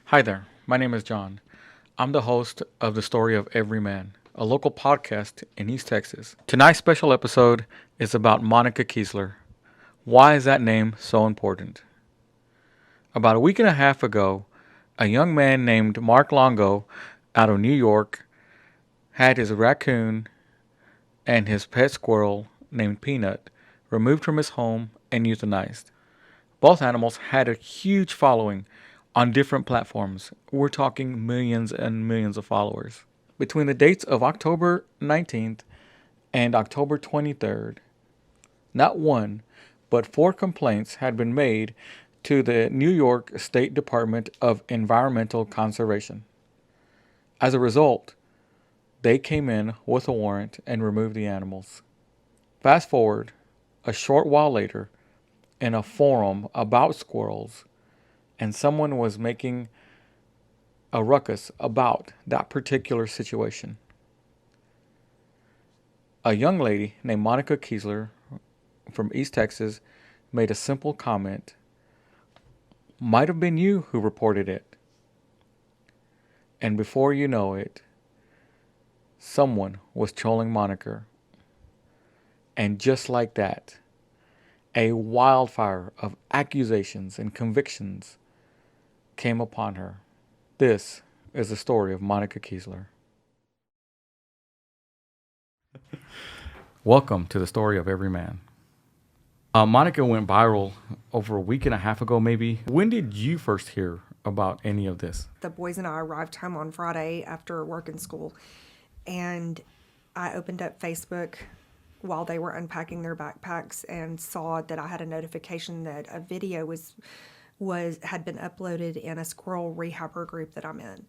Hi there, my name is John. I'm the host of The Story of Every Man, a local podcast in East Texas. Tonight's special episode is about Monica Keasler. Why is that name so important? About a week and a half ago, a young man named Mark Longo out of New York had his raccoon and his pet squirrel named Peanut removed from his home and euthanized. Both animals had a huge following on different platforms. We're talking millions and millions of followers. Between the dates of October 19th and October 23rd, not one, but four complaints had been made to the New York State Department of Environmental Conservation. As a result, they came in with a warrant and removed the animals. Fast forward a short while later, in a forum about squirrels, and someone was making a ruckus about that particular situation. A young lady named Monica Keasler from East Texas made a simple comment. Might have been you who reported it. And before you know it, someone was trolling Monica. And just like that, a wildfire of accusations and convictions came upon her. This is the story of Monica Keasler. Welcome to the story of every man. Monica went viral over a week and a half ago, maybe. When did you first hear about any of this? The boys and I arrived home on Friday after work and school, and I opened up Facebook while they were unpacking their backpacks and saw that I had a notification that a video had been uploaded in a squirrel rehabber group that I'm in.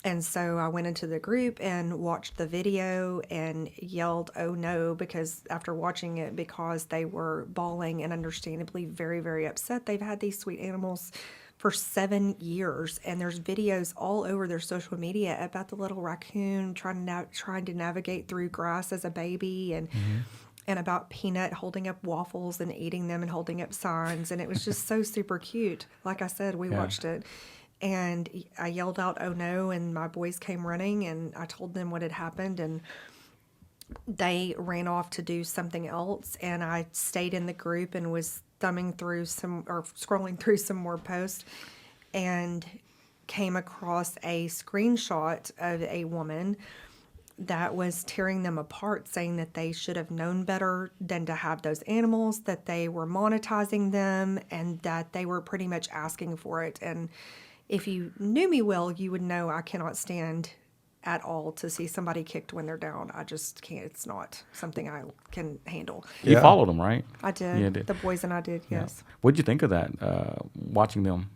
And so I went into the group and watched the video and yelled, "Oh no," because after watching it, because they were bawling and understandably very, very upset. They've had these sweet animals for 7 years, and there's videos all over their social media about the little raccoon trying to navigate through grass as a baby, and about Peanut holding up waffles and eating them and holding up signs, and it was just so super cute. Like I said, we watched it, and I yelled out, "Oh no," and my boys came running, and I told them what had happened, and they ran off to do something else, and I stayed in the group and was scrolling through some more posts, and came across a screenshot of a woman that was tearing them apart, saying that they should have known better than to have those animals, that they were monetizing them, and that they were pretty much asking for it. And if you knew me well, you would know I cannot stand at all to see somebody kicked when they're down. I just can't. It's not something I can handle. You followed them, right? I did. Yeah, did. The boys and I did, yes. What'd you think of that, watching them?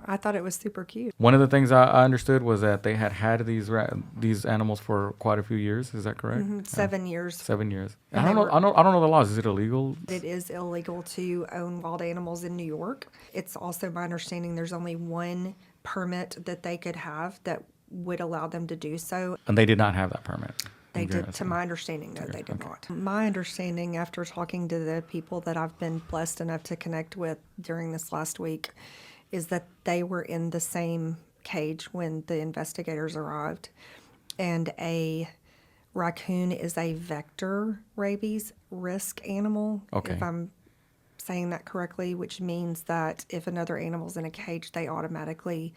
I thought it was super cute. One of the things I understood was that they had these animals for quite a few years. Is that correct? Mm-hmm. 7 years. 7 years. And I don't know the laws. Is it illegal? It is illegal to own wild animals in New York. It's also my understanding there's only one permit that they could have that would allow them to do so. And they did not have that permit. They did, to my understanding, no, they did not. My understanding, after talking to the people that I've been blessed enough to connect with during this last week, is that they were in the same cage when the investigators arrived. And a raccoon is a vector rabies risk animal, if I'm saying that correctly, which means that if another animal's in a cage, they automatically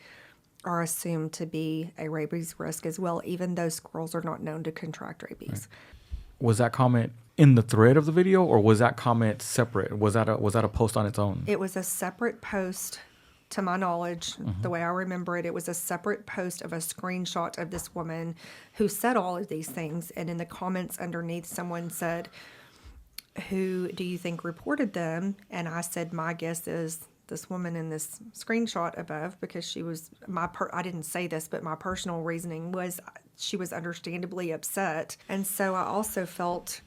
are assumed to be a rabies risk as well, even though squirrels are not known to contract rabies. Right. Was that comment in the thread of the video, or was that comment separate? Was that a post on its own? It was a separate post, to my knowledge. The way I remember it, it was a separate post of a screenshot of this woman who said all of these things, and in the comments underneath, someone said, "Who do you think reported them?" And I said, my guess is this woman in this screenshot above, because she was I didn't say this, but my personal reasoning was she was understandably upset. And so I also felt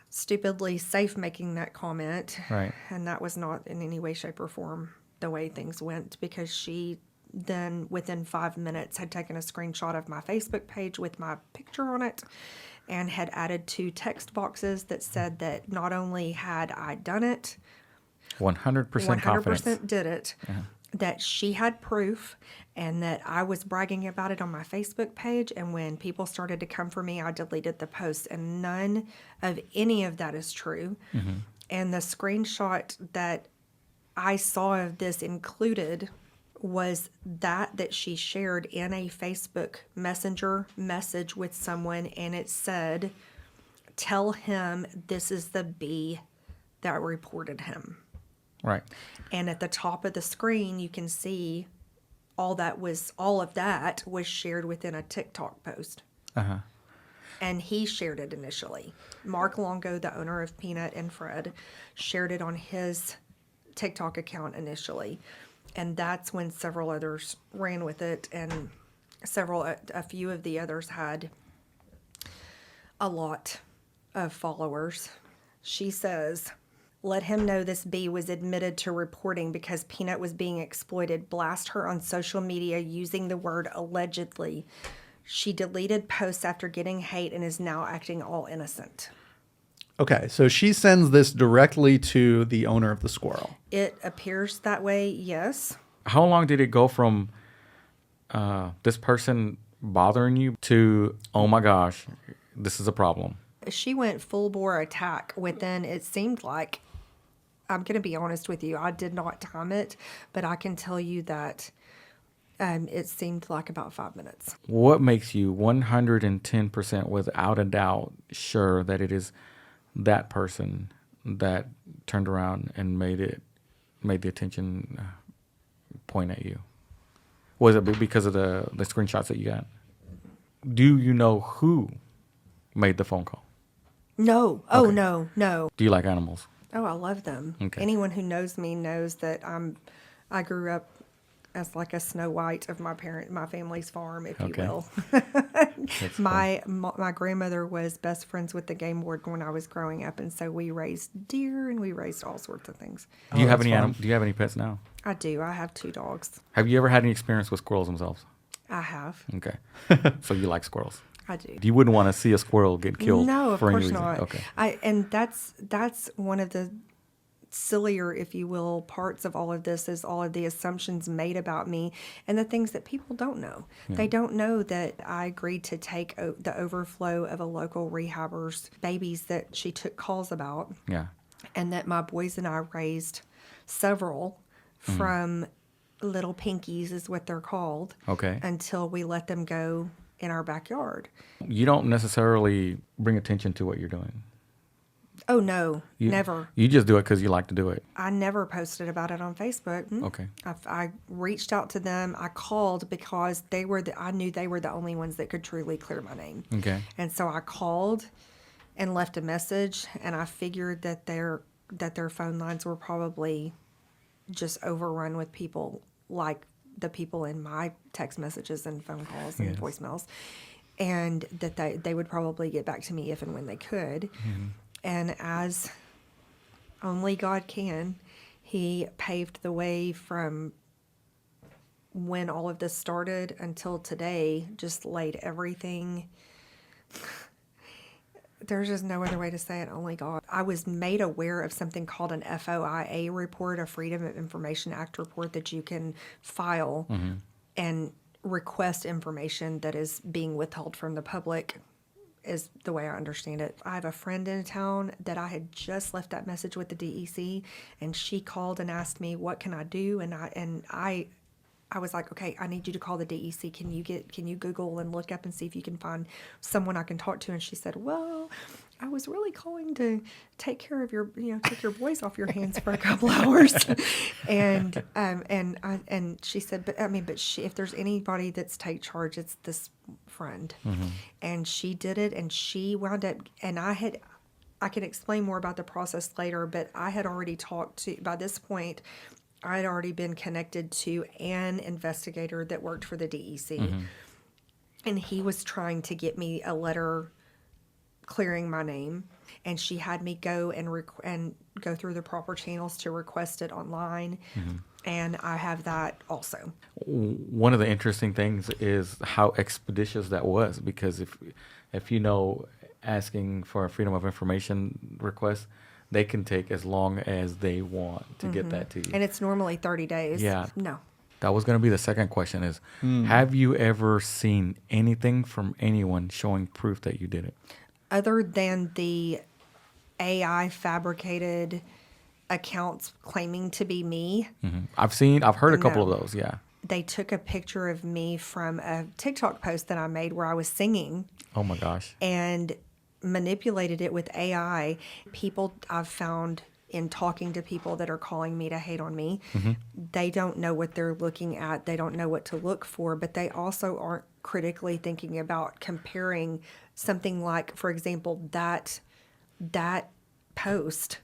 stupidly safe making that comment. Right. And that was not in any way, shape, or form the way things went, because she then within 5 minutes had taken a screenshot of my Facebook page with my picture on it and had added 2 text boxes that said that not only had I done it, 100% confidence. 100% did it, that she had proof and that I was bragging about it on my Facebook page. And when people started to come for me, I deleted the post, and none of any of that is true. And the screenshot that I saw of this included was that she shared in a Facebook Messenger message with someone, and it said, "Tell him this is the bee that reported him." Right. And at the top of the screen, you can see all of that was shared within a TikTok post. Uh-huh. And he shared it initially. Mark Longo, the owner of Peanut and Fred, shared it on his TikTok account initially. And that's when several others ran with it, and a few of the others had a lot of followers. She says, "Let him know this bee was admitted to reporting because Peanut was being exploited. Blast her on social media using the word allegedly. She deleted posts after getting hate and is now acting all innocent." Okay, so she sends this directly to the owner of the Squirrel. It appears that way, yes. How long did it go from this person bothering you to, oh my gosh, this is a problem? She went full bore attack within, it seemed like, I'm going to be honest with you, I did not time it, but I can tell you that it seemed like about 5 minutes. What makes you 110% without a doubt sure that it is that person that turned around and made the attention point at you? Was it because of the screenshots that you got? Do you know who made the phone call? No. Oh, okay. No. Do you like animals? Oh, I love them. Okay. Anyone who knows me knows that I grew up as like a Snow White of my family's farm, if you will. My grandmother was best friends with the game warden when I was growing up, and so we raised deer and we raised all sorts of things. Do you have any pets now? I do. I have 2 dogs. Have you ever had any experience with squirrels themselves? I have. Okay. So you like squirrels? I do. You wouldn't want to see a squirrel get killed? No, of for any course reason. not. Okay. And that's one of the sillier, if you will, parts of all of this is all of the assumptions made about me and the things that people don't know. Yeah. They don't know that I agreed to take the overflow of a local rehabber's babies that she took calls about. Yeah. And that my boys and I raised several from little pinkies is what they're called. Okay. Until we let them go in our backyard. You don't necessarily bring attention to what you're doing. Oh, no, never. You just do it because you like to do it. I never posted about it on Facebook. Okay. I reached out to them. I called because I knew they were the only ones that could truly clear my name. Okay. And so I called and left a message, and I figured that their phone lines were probably just overrun with people like the people in my text messages and phone calls and voicemails, and that they would probably get back to me if and when they could. Mm-hmm. And as only God can, He paved the way from when all of this started until today, just laid everything. There's just no other way to say it, only God. I was made aware of something called an FOIA report, a Freedom of Information Act report that you can file and request information that is being withheld from the public, is the way I understand it. I have a friend in town that I had just left that message with the DEC, and she called and asked me, what can I do? And I was like, okay, I need you to call the DEC. Can you Google and look up and see if you can find someone I can talk to? And she said, well, I was really calling to take care of take your boys off your hands for a couple hours. and she said, if there's anybody that's take charge, it's this friend. Mm-hmm. And she did it, and she wound up, and I can explain more about the process later, but I had already by this point, I had already been connected to an investigator that worked for the DEC, and he was trying to get me a letter clearing my name, and she had me go and go through the proper channels to request it online, and I have that also. One of the interesting things is how expeditious that was, because if asking for a Freedom of Information request, they can take as long as they want to get that to you. And it's normally 30 days. Yeah. No. That was going to be the second question is, have you ever seen anything from anyone showing proof that you did it? Other than the AI fabricated accounts claiming to be me, I've heard a couple No. of those. Yeah. they took a picture of me from a TikTok post that I made where I was singing Oh my gosh. and manipulated it with AI. People I've found in talking to people that are calling me to hate on me, they don't know what they're looking at. They don't know what to look for, but they also aren't critically thinking about comparing something like, for example, that post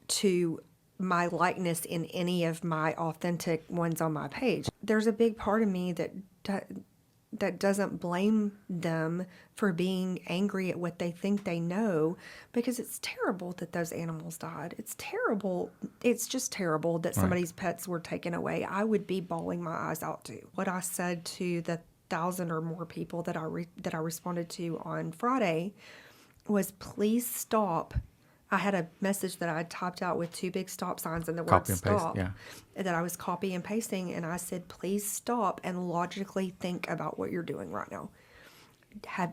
to my likeness in any of my authentic ones on my page. There's a big part of me that doesn't blame them for being angry at what they think they know, because it's terrible that those animals died. It's terrible. It's just terrible that somebody's pets were taken away. I would be bawling my eyes out too. What I said to the 1,000 or more people that I responded to on Friday was, please stop. I had a message that I had typed out with 2 big stop signs and the word Copy and paste, stop yeah. that I was copy and pasting, and I said, please stop and logically think about what you're doing right now.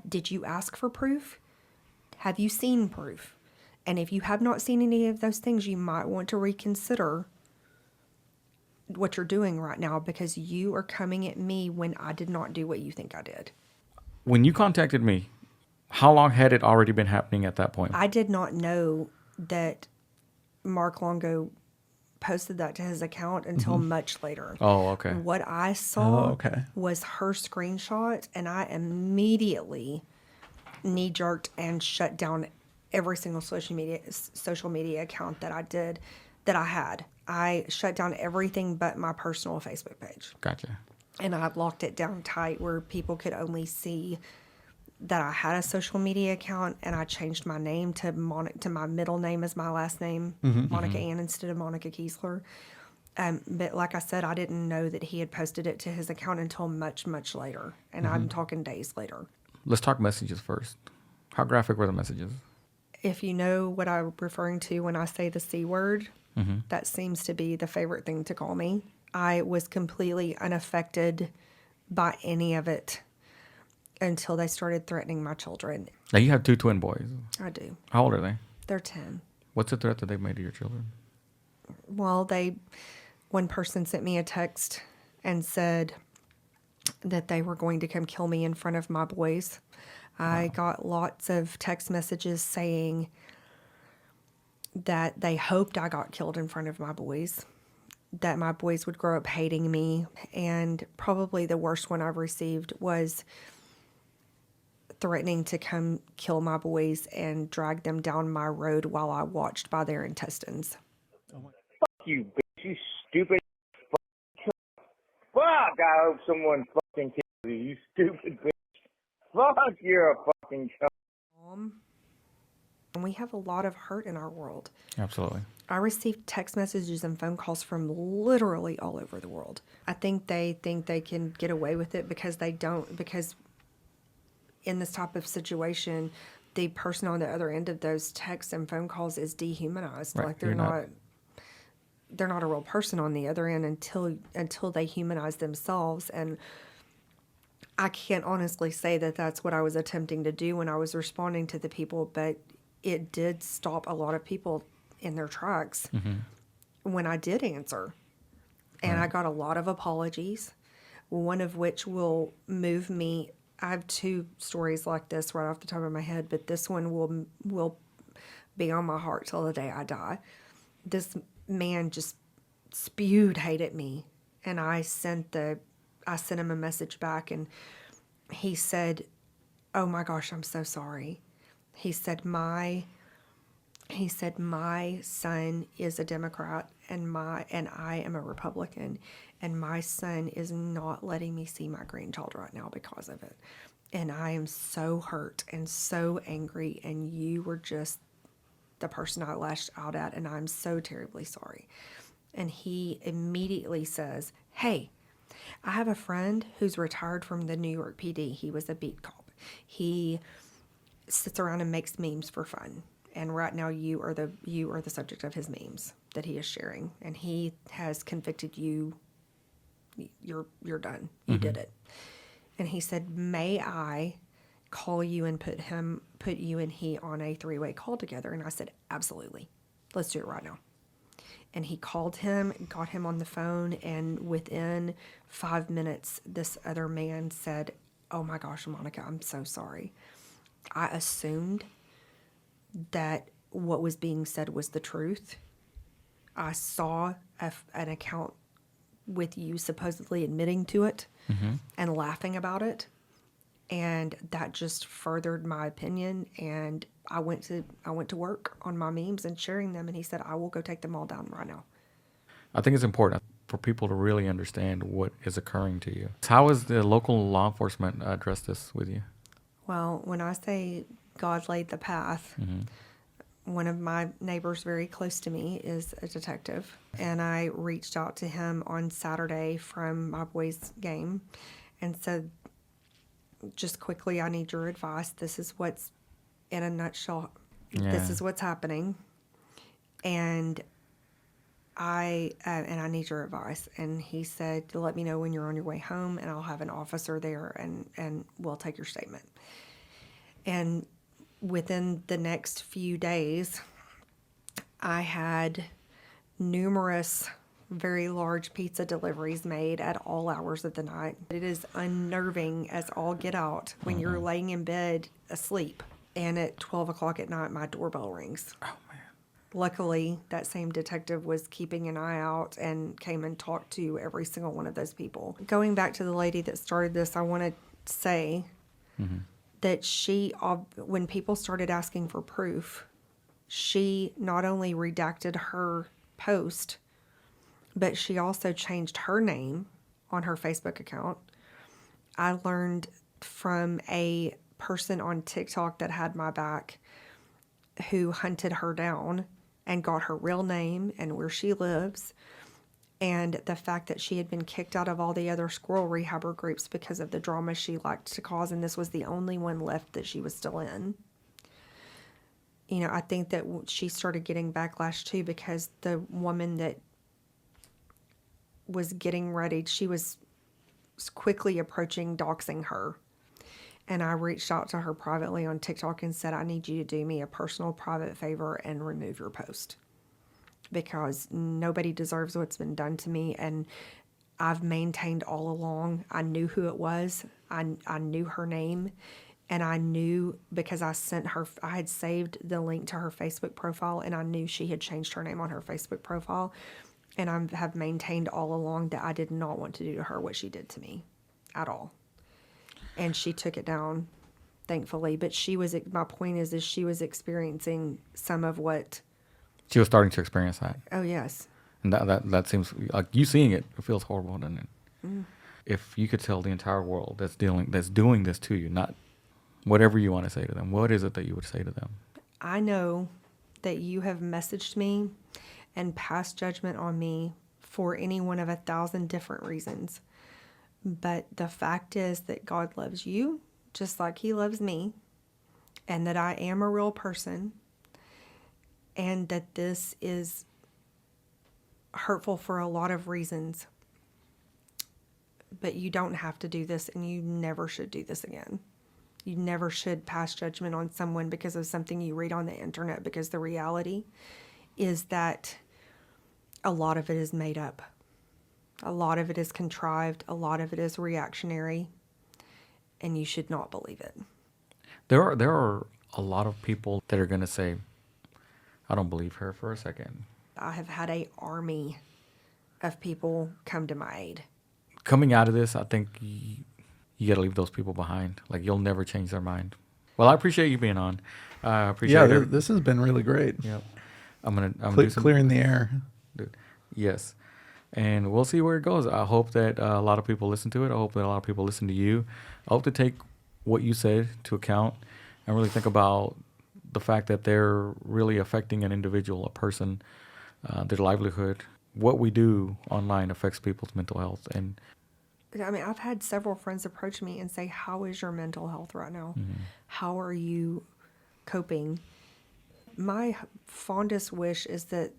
Did you ask for proof? Have you seen proof? And if you have not seen any of those things, you might want to reconsider what you're doing right now, because you are coming at me when I did not do what you think I did. When you contacted me, how long had it already been happening at that point? I did not know that Mark Longo posted that to his account until much later. Oh, okay. What I saw okay. was her screenshot, and I immediately knee-jerked and shut down every single social media account that I had. I shut down everything but my personal Facebook page. Gotcha. And I locked it down tight where people could only see that I had a social media account, and I changed my name to my middle name as my last name, Monica Ann instead of Monica Keasler. But like I said, I didn't know that he had posted it to his account until much, much later. And I'm talking days later. Let's talk messages first. How graphic were the messages? If you know what I'm referring to when I say the C word, that seems to be the favorite thing to call me. I was completely unaffected by any of it until they started threatening my children. Now, you have 2 twin boys. I do. How old are they? They're 10. What's the threat that they've made to your children? Well, one person sent me a text and said that they were going to come kill me in front of my boys. I got lots of text messages saying that they hoped I got killed in front of my boys, that my boys would grow up hating me. And probably the worst one I've received was threatening to come kill my boys and drag them down my road while I watched by their intestines. Fuck you, bitch. You stupid fucking Fuck, I hope someone fucking kills you, you stupid bitch. Fuck, you're a fucking And we have a lot of hurt in our world. Absolutely. I received text messages and phone calls from literally all over the world. I think they can get away with it because they don't, because in this type of situation, the person on the other end of those texts and phone calls is dehumanized. Right. Like they're not a real person on the other end until they humanize themselves. And I can't honestly say that that's what I was attempting to do when I was responding to the people, but it did stop a lot of people in their tracks when I did answer. And I got a lot of apologies, one of which will move me. I have 2 stories like this right off the top of my head, but this one will be on my heart till the day I die. This man just spewed hate at me, and I sent him a message back, and he said, "Oh my gosh, I'm so sorry." He said my son is a Democrat and I am a Republican, and my son is not letting me see my grandchild right now because of it. And I am so hurt and so angry, and you were just the person I lashed out at, and I'm so terribly sorry. And he immediately says, "Hey, I have a friend who's retired from the New York PD. He was a beat cop. He sits around and makes memes for fun. and right now you are the subject of his memes that he is sharing, and he has convicted you. You're done. You did it. And he said, may I call you and put you and he on a 3-way call together? And I said, absolutely. Let's do it right now. And he called him, got him on the phone, and within 5 minutes, this other man said, oh my gosh, Monica, I'm so sorry. I assumed that what was being said was the truth. I saw an account with you supposedly admitting to it and laughing about it. And that just furthered my opinion. And I went to work on my memes and sharing them. And he said, I will go take them all down right now. I think it's important for people to really understand what is occurring to you. How has the local law enforcement addressed this with you? Well, when I say God laid the path, one of my neighbors very close to me is a detective, and I reached out to him on Saturday from my boys' game and said, just quickly, I need your advice. This is what's, in a nutshell, this is what's happening, and I need your advice. And he said, let me know when you're on your way home, and I'll have an officer there, and we'll take your statement. And within the next few days, I had numerous very large pizza deliveries made at all hours of the night. It is unnerving as all get out when you're laying in bed asleep, and at 12 o'clock at night, my doorbell rings. Oh, man. Luckily, that same detective was keeping an eye out and came and talked to every single one of those people. Going back to the lady that started this, I want to say that she, when people started asking for proof, she not only redacted her post, but she also changed her name on her Facebook account. I learned from a person on TikTok that had my back who hunted her down and got her real name and where she lives, and the fact that she had been kicked out of all the other squirrel rehabber groups because of the drama she liked to cause, and this was the only one left that she was still in. You know, I think that she started getting backlash too because the woman that was getting ready, she was quickly approaching doxing her. And I reached out to her privately on TikTok and said, I need you to do me a personal private favor and remove your post, because nobody deserves what's been done to me. And I've maintained all along, I knew who it was. I knew her name, and I knew because I had saved the link to her Facebook profile, and I knew she had changed her name on her Facebook profile. And I have maintained all along that I did not want to do to her what she did to me at all. And she took it down, thankfully. But my point is she was experiencing some of what. She was starting to experience that. Oh, yes. And that seems like you seeing it feels horrible, doesn't it? If you could tell the entire world that's doing this to you, not whatever you want to say to them, what is it that you would say to them? I know that you have messaged me and passed judgment on me for any one of 1,000 different reasons. But the fact is that God loves you just like he loves me, and that I am a real person, and that this is hurtful for a lot of reasons. But you don't have to do this, and you never should do this again. You never should pass judgment on someone because of something you read on the internet, because the reality is that a lot of it is made up. A lot of it is contrived. A lot of it is reactionary, and you should not believe it. There are a lot of people that are going to say, I don't believe her for a second. I have had an army of people come to my aid. Coming out of this, I think you got to leave those people behind. Like, you'll never change their mind. Well, I appreciate you being on. I appreciate it. This has been really great. Yep. I'm gonna do some, Clearing the air. dude. Yes. And we'll see where it goes. I hope that a lot of people listen to it. I hope that a lot of people listen to you. I hope to take what you said to account and really think about the fact that they're really affecting an individual, a person, their livelihood. What we do online affects people's mental health. And I mean, I've had several friends approach me and say, how is your mental health right now? Mm-hmm. How are you coping? My fondest wish is that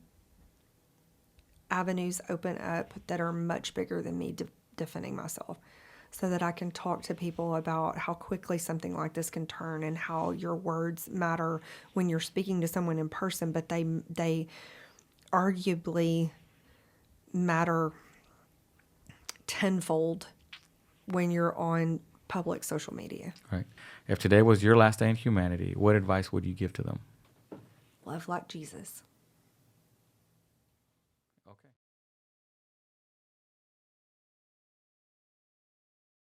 avenues open up that are much bigger than me defending myself, so that I can talk to people about how quickly something like this can turn and how your words matter when you're speaking to someone in person, but they arguably matter tenfold when you're on public social media. Right. If today was your last day in humanity, what advice would you give to them? Love like Jesus.